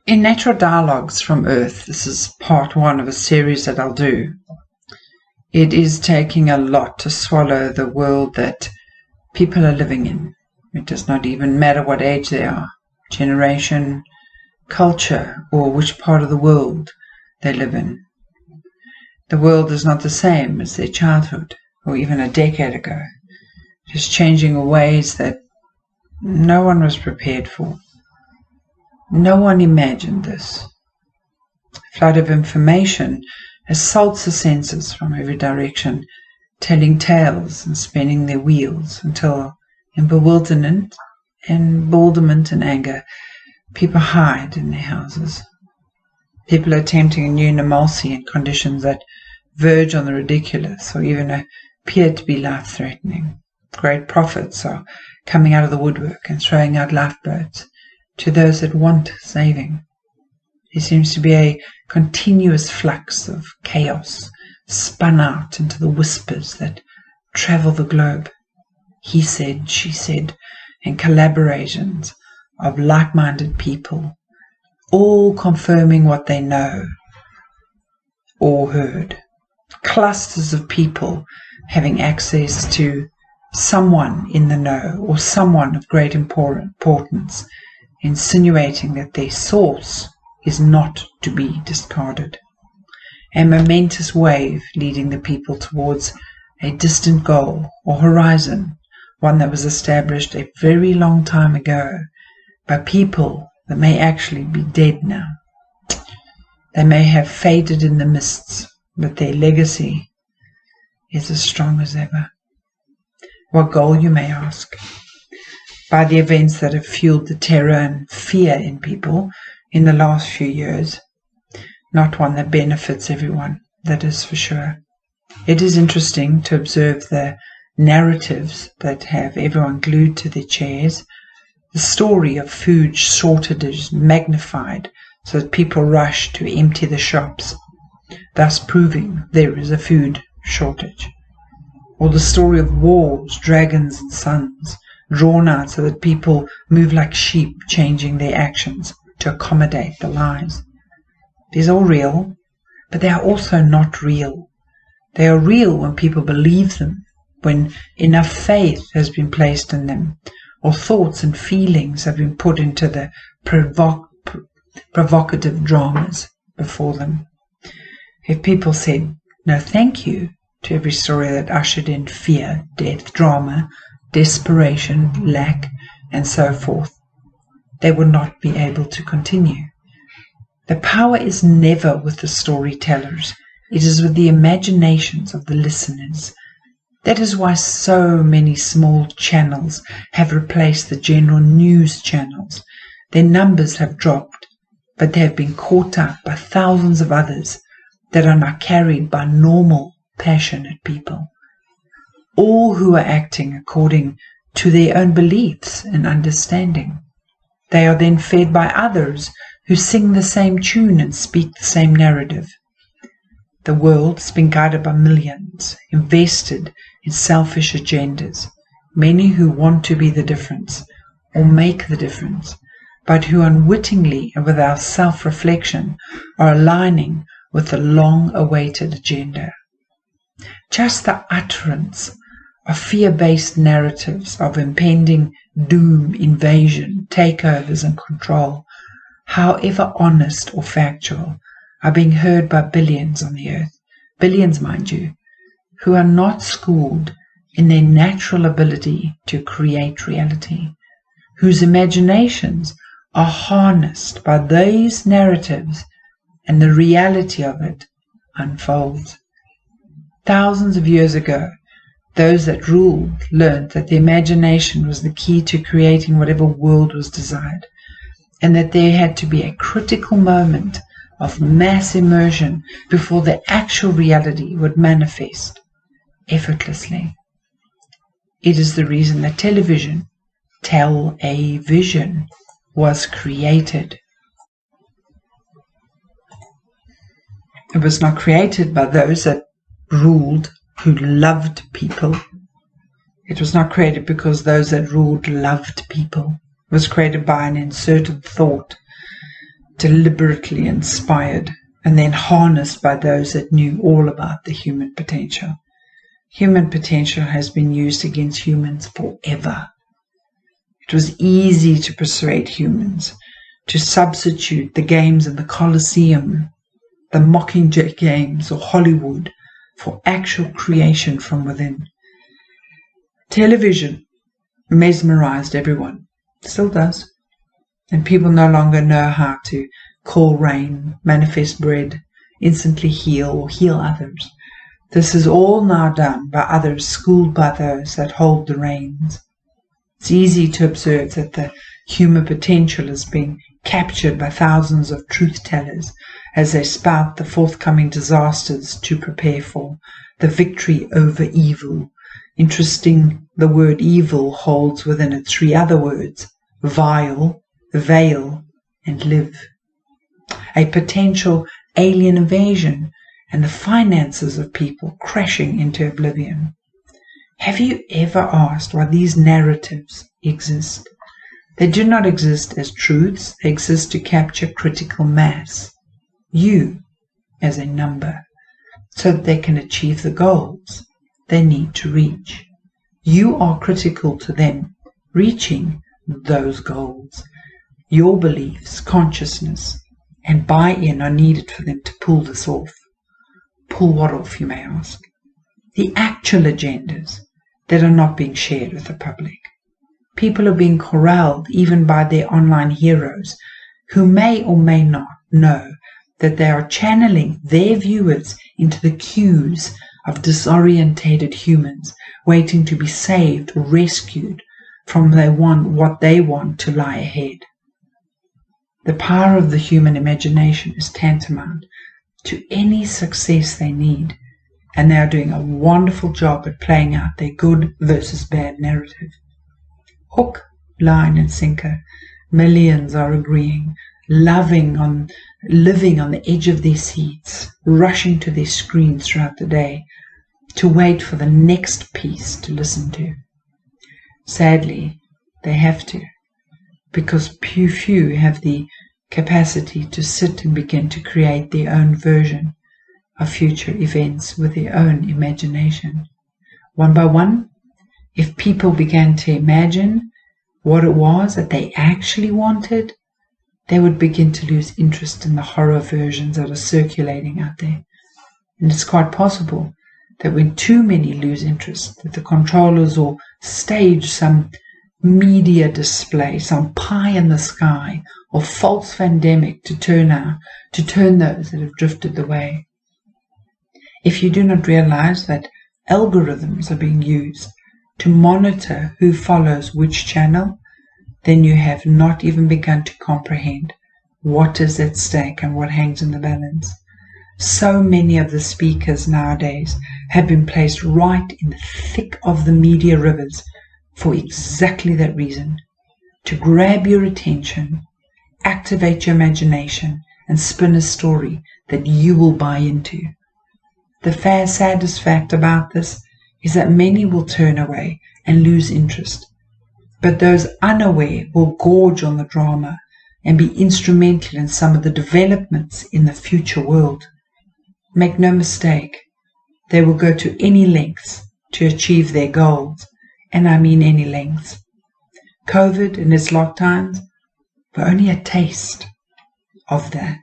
In Natural Dialogues from Earth, this is part one of a series that I'll do. It is taking a lot to swallow the world that people are living in. It does not even matter what age they are, generation, culture, or which part of the world they live in. The world is not the same as their childhood, or even a decade ago. It is changing in ways that no one was prepared for. No one imagined this. A flood of information assaults the senses from every direction, telling tales and spinning their wheels until, in bewilderment and anger, people hide in their houses. People are attempting a new normalcy in conditions that verge on the ridiculous or even appear to be life-threatening. Great prophets are coming out of the woodwork and throwing out lifeboats to those that want saving. There seems to be a continuous flux of chaos spun out into the whispers that travel the globe. He said, she said, and collaborations of like-minded people, all confirming what they know or heard. Clusters of people having access to someone in the know or someone of great importance, insinuating that their source is not to be discarded. A momentous wave leading the people towards a distant goal or horizon, one that was established a very long time ago by people that may actually be dead now. They may have faded in the mists, but their legacy is as strong as ever. What goal, you may ask? By the events that have fueled the terror and fear in people in the last few years. Not one that benefits everyone, that is for sure. It is interesting to observe the narratives that have everyone glued to their chairs. The story of food shortages magnified so that people rush to empty the shops, thus proving there is a food shortage. Or the story of wars, dragons and suns, drawn out so that people move like sheep, changing their actions to accommodate the lies. These are all real, but they are also not real. They are real when people believe them, when enough faith has been placed in them, or thoughts and feelings have been put into the provocative dramas before them. If people said no thank you to every story that ushered in fear, death, drama, desperation, lack, and so forth, they would not be able to continue. The power is never with the storytellers. It is with the imaginations of the listeners. That is why so many small channels have replaced the general news channels. Their numbers have dropped, but they have been caught up by thousands of others that are now carried by normal, passionate people. All who are acting according to their own beliefs and understanding. They are then fed by others who sing the same tune and speak the same narrative. The world has been guided by millions, invested in selfish agendas, many who want to be the difference or make the difference, but who unwittingly and without self-reflection are aligning with the long-awaited agenda. Just the utterance of fear-based narratives of impending doom, invasion, takeovers and control, however honest or factual, are being heard by billions on the earth, billions mind you, who are not schooled in their natural ability to create reality, whose imaginations are harnessed by these narratives and the reality of it unfolds. Thousands of years ago, those that ruled learned that the imagination was the key to creating whatever world was desired, and that there had to be a critical moment of mass immersion before the actual reality would manifest effortlessly. It is the reason that television, tell-a-vision, was created. It was not created by those that ruled who loved people. It was not created because those that ruled loved people. It was created by an inserted thought deliberately inspired and then harnessed by those that knew all about the human potential. Human potential has been used against humans forever. It was easy to persuade humans to substitute the games in the Colosseum, the Mockingjay games, or Hollywood for actual creation from within. Television mesmerized everyone, still does, and people no longer know how to call rain, manifest bread, instantly heal, or heal others. This is all now done by others schooled by those that hold the reins. It's easy to observe that the human potential is being captured by thousands of truth-tellers as they spout the forthcoming disasters to prepare for the victory over evil. Interesting, the word evil holds within it three other words: vile, veil, and live. A potential alien invasion and the finances of people crashing into oblivion. Have you ever asked why these narratives exist? They do not exist as truths, they exist to capture critical mass, you as a number, so that they can achieve the goals they need to reach. You are critical to them reaching those goals. Your beliefs, consciousness, and buy-in are needed for them to pull this off. Pull what off, you may ask? The actual agendas that are not being shared with the public. People are being corralled even by their online heroes, who may or may not know that they are channeling their viewers into the queues of disorientated humans waiting to be saved or rescued from what they want to lie ahead. The power of the human imagination is tantamount to any success they need, and they are doing a wonderful job at playing out their good versus bad narrative. Hook, line, and sinker, millions are agreeing, living on the edge of their seats, rushing to their screens throughout the day to wait for the next piece to listen to. Sadly, they have to, because few have the capacity to sit and begin to create their own version of future events with their own imagination. One by one, if people began to imagine what it was that they actually wanted, they would begin to lose interest in the horror versions that are circulating out there. And it's quite possible that when too many lose interest, that the controllers will stage some media display, some pie in the sky, or false pandemic to turn those that have drifted away. If you do not realize that algorithms are being used to monitor who follows which channel, then you have not even begun to comprehend what is at stake and what hangs in the balance. So many of the speakers nowadays have been placed right in the thick of the media rivers for exactly that reason, to grab your attention, activate your imagination, and spin a story that you will buy into. The saddest fact about this is that many will turn away and lose interest, but those unaware will gorge on the drama and be instrumental in some of the developments in the future world. Make no mistake, they will go to any lengths to achieve their goals, and I mean any lengths. COVID and its lockdowns were only a taste of that.